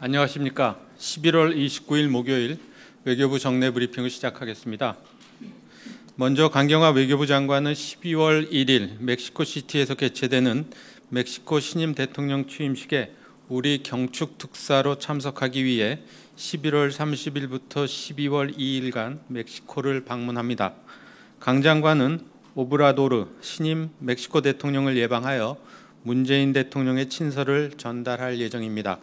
안녕하십니까. 11월 29일 목요일 외교부 정례 브리핑을 시작하겠습니다. 먼저 강경화 외교부 장관은 12월 1일 멕시코시티에서 개최되는 멕시코 신임 대통령 취임식에 우리 경축 특사로 참석하기 위해 11월 30일부터 12월 2일간 멕시코를 방문합니다. 강 장관은 오브라도르 신임 멕시코 대통령을 예방하여 문재인 대통령의 친서를 전달할 예정입니다.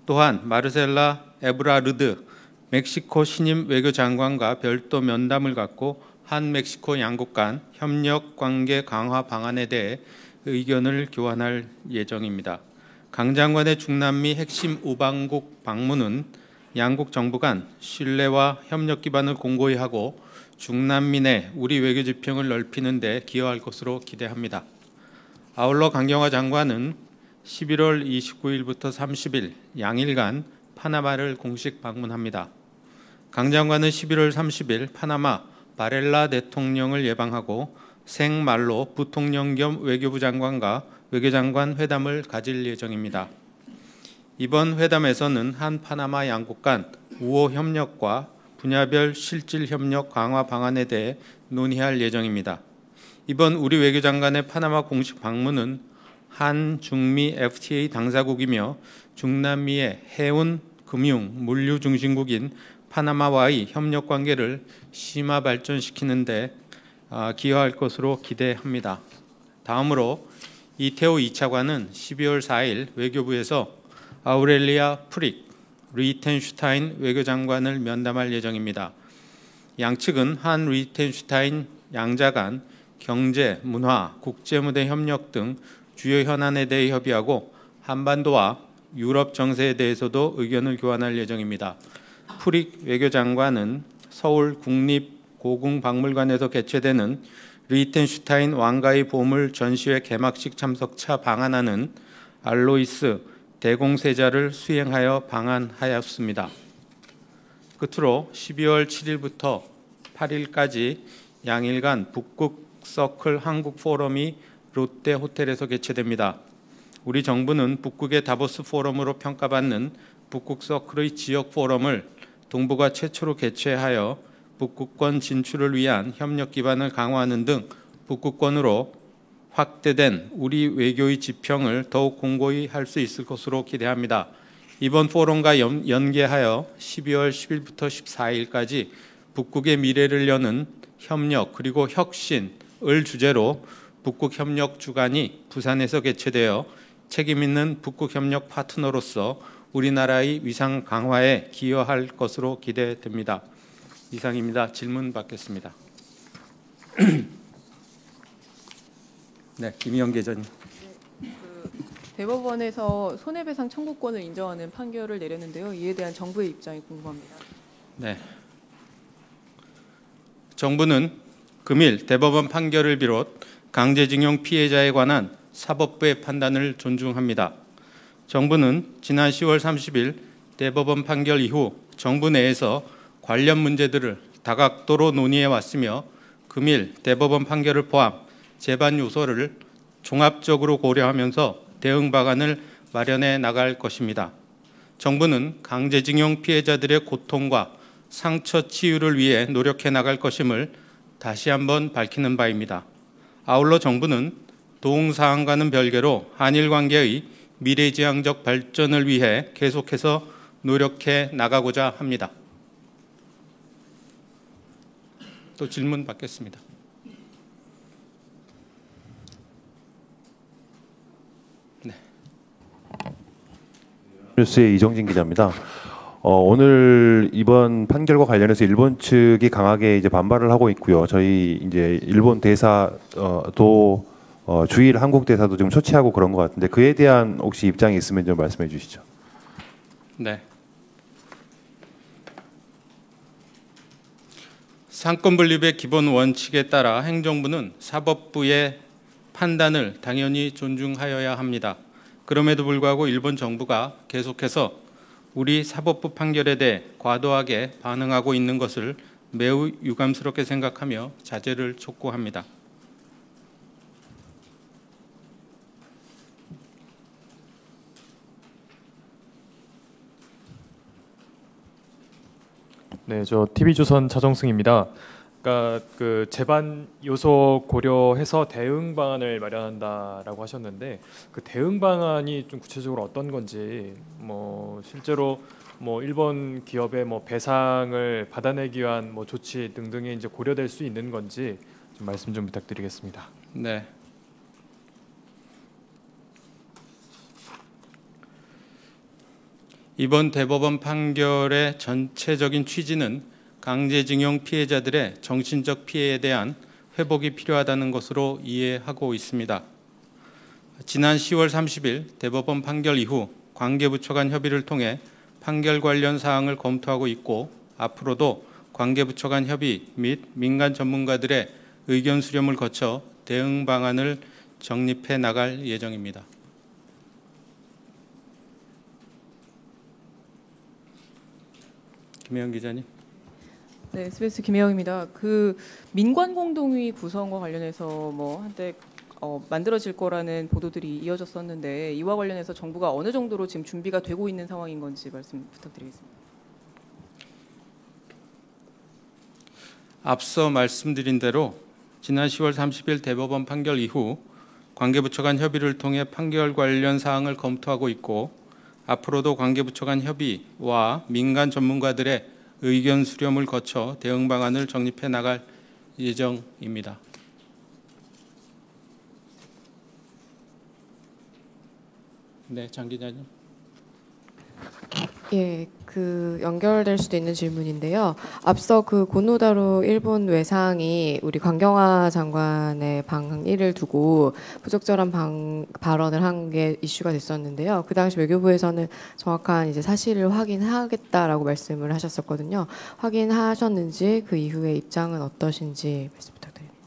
또한 마르셀라 에브라르드 멕시코 신임 외교장관과 별도 면담을 갖고 한 멕시코 양국 간 협력 관계 강화 방안에 대해 의견을 교환할 예정입니다. 강 장관의 중남미 핵심 우방국 방문은 양국 정부 간 신뢰와 협력 기반을 공고히 하고 중남미 내 우리 외교 지평을 넓히는 데 기여할 것으로 기대합니다. 아울러 강경화 장관은 11월 29일부터 30일 양일간 파나마를 공식 방문합니다. 강 장관은 11월 30일 파나마 바렐라 대통령을 예방하고 생말로 부통령 겸 외교부 장관과 외교장관 회담을 가질 예정입니다. 이번 회담에서는 한 파나마 양국 간 우호 협력과 분야별 실질 협력 강화 방안에 대해 논의할 예정입니다. 이번 우리 외교장관의 파나마 공식 방문은 한 중미 FTA 당사국이며 중남미의 해운, 금융, 물류 중심국인 파나마와의 협력 관계를 심화 발전시키는 데 기여할 것으로 기대합니다. 다음으로 이태호 2차관은 12월 4일 외교부에서 아우렐리아 프릭 리텐슈타인 외교장관을 면담할 예정입니다. 양측은 한 리텐슈타인 양자 간 경제, 문화, 국제무대 협력 등 주요 현안에 대해 협의하고 한반도와 유럽 정세에 대해서도 의견을 교환할 예정입니다. 프릭 외교장관은 서울 국립고궁박물관에서 개최되는 리텐슈타인 왕가의 보물 전시회 개막식 참석차 방한하는 알로이스 대공세자를 수행하여 방한하였습니다. 끝으로 12월 7일부터 8일까지 양일간 북극 서클 한국 포럼이 롯데 호텔에서 개최됩니다. 우리 정부는 북극의 다보스 포럼으로 평가받는 북극 서클의 지역 포럼을 동북아 최초로 개최하여 북극권 진출을 위한 협력 기반을 강화하는 등 북극권으로 확대된 우리 외교의 지평을 더욱 공고히 할 수 있을 것으로 기대합니다. 이번 포럼과 연계하여 12월 10일부터 14일까지 북극의 미래를 여는 협력 그리고 혁신을 주제로 북극협력 주간이 부산에서 개최되어 책임있는 북극협력 파트너로서 우리나라의 위상 강화에 기여할 것으로 기대됩니다. 이상입니다. 질문 받겠습니다. 네, 김희영 계장님. 대법원에서 손해배상 청구권을 인정하는 판결을 내렸는데요. 이에 대한 정부의 입장이 궁금합니다. 네. 정부는 금일 대법원 판결을 비롯 강제징용 피해자에 관한 사법부의 판단을 존중합니다. 정부는 지난 10월 30일 대법원 판결 이후 정부 내에서 관련 문제들을 다각도로 논의해 왔으며 금일 대법원 판결을 포함 재반 요소를 종합적으로 고려하면서 대응 방안을 마련해 나갈 것입니다. 정부는 강제징용 피해자들의 고통과 상처 치유를 위해 노력해 나갈 것임을 다시 한번 밝히는 바입니다. 아울러 정부는 도움사항과는 별개로 한일 관계의 미래지향적 발전을 위해 계속해서 노력해 나가고자 합니다. 또 질문 받겠습니다. 네. 뉴스의 이정진 기자입니다. 오늘 이번 판결과 관련해서 일본 측이 강하게 이제 반발을 하고 있고요. 저희 이제 일본 대사도 주일 한국 대사도 지금 초치하고 그런 것 같은데 그에 대한 혹시 입장이 있으면 좀 말씀해 주시죠. 네. 상권 분립의 기본 원칙에 따라 행정부는 사법부의 판단을 당연히 존중하여야 합니다. 그럼에도 불구하고 일본 정부가 계속해서 우리 사법부 판결에 대해 과도하게 반응하고 있는 것을 매우 유감스럽게 생각하며 자제를 촉구합니다. 네, 저 TV조선 차정승입니다. 그러니까 그 재반 요소 고려해서 대응 방안을 마련한다라고 하셨는데 그 대응 방안이 좀 구체적으로 어떤 건지 뭐 실제로 뭐 일본 기업의 뭐 배상을 받아내기 위한 뭐 조치 등등이 이제 고려될 수 있는 건지 좀 말씀 좀 부탁드리겠습니다. 네. 이번 대법원 판결의 전체적인 취지는 강제징용 피해자들의 정신적 피해에 대한 회복이 필요하다는 것으로 이해하고 있습니다. 지난 10월 30일 대법원 판결 이후 관계부처 간 협의를 통해 판결 관련 사항을 검토하고 있고 앞으로도 관계부처 간 협의 및 민간 전문가들의 의견 수렴을 거쳐 대응 방안을 정립해 나갈 예정입니다. 김혜영 기자님. 네, SBS 김혜영입니다. 그 민관 공동위 구성과 관련해서 뭐 한때 만들어질 거라는 보도들이 이어졌었는데 이와 관련해서 정부가 어느 정도로 지금 준비가 되고 있는 상황인 건지 말씀 부탁드리겠습니다. 앞서 말씀드린 대로 지난 10월 30일 대법원 판결 이후 관계부처 간 협의를 통해 판결 관련 사항을 검토하고 있고 앞으로도 관계부처 간 협의와 민간 전문가들의 의견 수렴을 거쳐 대응 방안을 정립해 나갈 예정입니다. 네, 장 기자님. 예, 그 연결될 수도 있는 질문인데요. 앞서 그 고노다로 일본 외상이 우리 강경화 장관의 방일을 두고 부적절한 발언을 한 게 이슈가 됐었는데요. 그 당시 외교부에서는 정확한 이제 사실을 확인하겠다라고 말씀을 하셨었거든요. 확인하셨는지 그 이후의 입장은 어떠신지 말씀 부탁드립니다.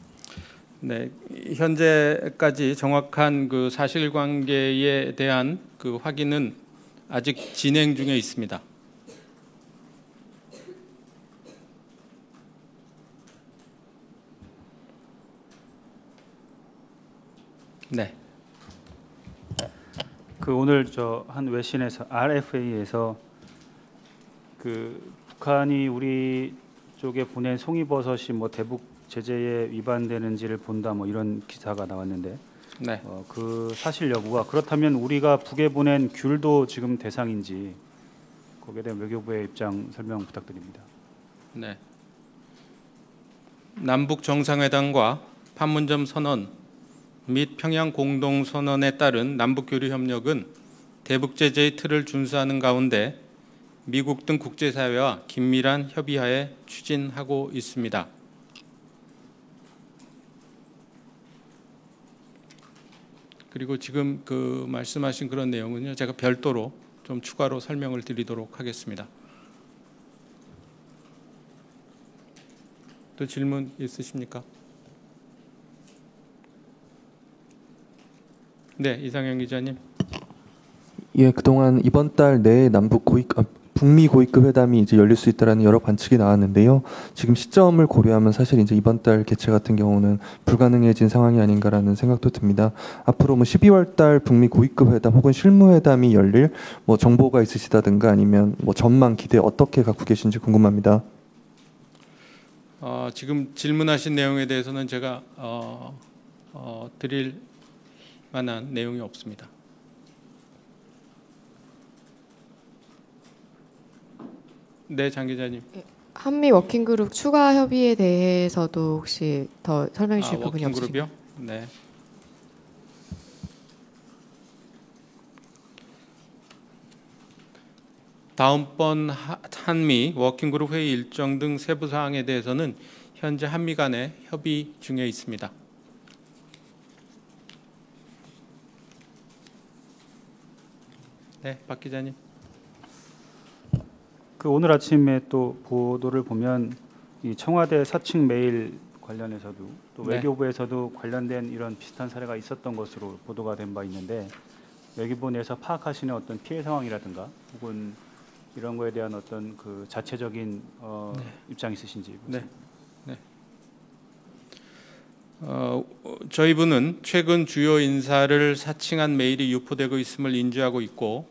네, 현재까지 정확한 그 사실관계에 대한 그 확인은 아직 진행 중에 있습니다. 네. 그 오늘 저 한 외신에서 RFA에서 그 북한이 우리 쪽에 보낸 송이버섯이 뭐 대북 제재에 위반되는지를 본다 뭐 이런 기사가 나왔는데 네. 그 사실 여부가 그렇다면 우리가 북에 보낸 귤도 지금 대상인지 거기에 대한 외교부의 입장 설명 부탁드립니다. 네. 남북 정상회담과 판문점 선언 및 평양 공동 선언에 따른 남북 교류 협력은 대북 제재의 틀을 준수하는 가운데 미국 등 국제사회와 긴밀한 협의하에 추진하고 있습니다. 그리고 지금 그 말씀하신 그런 내용은요, 제가 별도로 좀 추가로 설명을 드리도록 하겠습니다. 또 질문 있으십니까? 네, 이상형 기자님. 예, 그동안 이번 달 내에 북미 고위급 회담이 이제 열릴 수 있다라는 여러 관측이 나왔는데요. 지금 시점을 고려하면 사실 이제 이번 달 개최 같은 경우는 불가능해진 상황이 아닌가라는 생각도 듭니다. 앞으로 뭐 12월 달 북미 고위급 회담 혹은 실무회담이 열릴 뭐 정보가 있으시다든가 아니면 뭐 전망 기대 어떻게 갖고 계신지 궁금합니다. 지금 질문하신 내용에 대해서는 제가 드릴 만한 내용이 없습니다. 네, 장 기자님. 한미 워킹그룹 추가 협의에 대해서도 혹시 더 설명해 주실 부분이 없으신가요? 워킹그룹이요? 네. 다음번 한미 워킹그룹 회의 일정 등 세부 사항에 대해서는 현재 한미 간에 협의 중에 있습니다. 네, 박 기자님. 그 오늘 아침에 또 보도를 보면 이 청와대 사측 메일 관련해서도 또 네. 외교부에서도 관련된 이런 비슷한 사례가 있었던 것으로 보도가 된 바 있는데 외교부 내에서 파악하시는 어떤 피해 상황이라든가 혹은 이런 거에 대한 어떤 그 자체적인 입장 있으신지. 네. 네. 저희 부는 최근 주요 인사를 사칭한 메일이 유포되고 있음을 인지하고 있고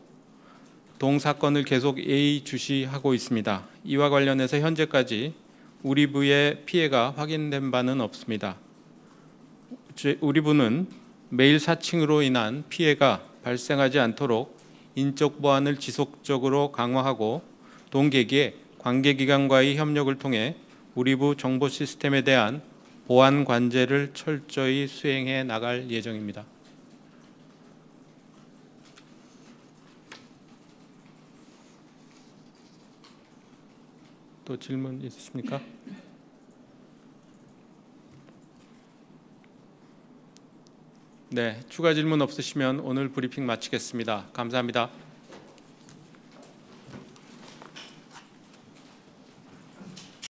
동 사건을 계속 예의주시하고 있습니다. 이와 관련해서 현재까지 우리 부의 피해가 확인된 바는 없습니다. 우리 부는 매일 사칭으로 인한 피해가 발생하지 않도록 인적 보안을 지속적으로 강화하고 동계기에 관계기관과의 협력을 통해 우리 부 정보 시스템에 대한 보안 관제를 철저히 수행해 나갈 예정입니다. 또 질문 있으십니까? 네, 추가 질문 없으시면 오늘 브리핑 마치겠습니다. 감사합니다.